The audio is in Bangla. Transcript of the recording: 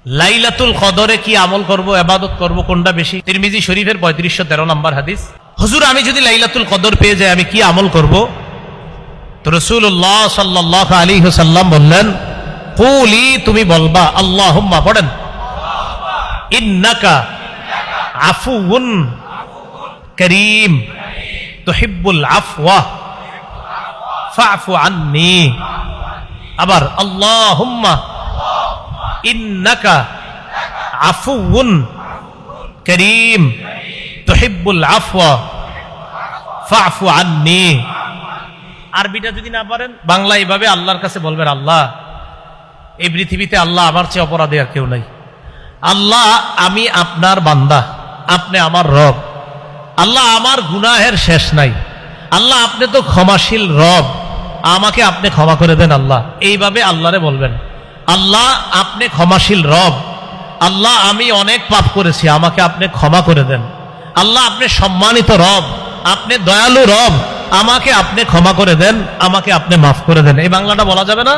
লাইলাতুল কদরে কি আমল করব, ইবাদত করব, কোনটা বেশি? তিরমিজি শরীফের 3513 নম্বর হাদিস। হুজুর, আমি যদি লাইলাতুল কদর পেয়ে যাই আমি কি আমল করব? তো রাসূলুল্লাহ সাল্লাল্লাহু আলাইহি ওয়াসাল্লাম বললেন, কুলি, তুমি বলবা, আল্লাহুম্মা, পড়েন, ইন্নাকা আফুউন কারীম তুহিব্বুল আফওয়া ফাফু আন্নী। আবার আল্লাহুম্মা ইন্নাকা আফুউন কারীম তুহিব্বুল আফওয়া ফাফু আন্নী। আরবিটা যদি না পারেন, বাংলা এইভাবে আল্লাহর কাছে বলবেন, আল্লাহ, এই পৃথিবীতে আল্লাহ আমার চেয়ে অপরাধী আর কেউ নাই। আল্লাহ, আমি আপনার বান্দা, আপনি আমার রব। আল্লাহ, আমার গুনাহের শেষ নাই। আল্লাহ, আপনি তো ক্ষমাশীল রব, আমাকে আপনি ক্ষমা করে দেন। আল্লাহ, এইভাবে আল্লাহরে বলবেন, আল্লাহ, আপনি ক্ষমাশীল রব। আল্লাহ, আমি অনেক পাপ করেছি, আমাকে আপনি ক্ষমা করে দেন। আল্লাহ, আপনি সম্মানিত রব, আপনি দয়ালু রব, আমাকে আপনি ক্ষমা করে দেন, আমাকে আপনি মাফ করে দেন। এই বাংলাটা বলা যাবে না?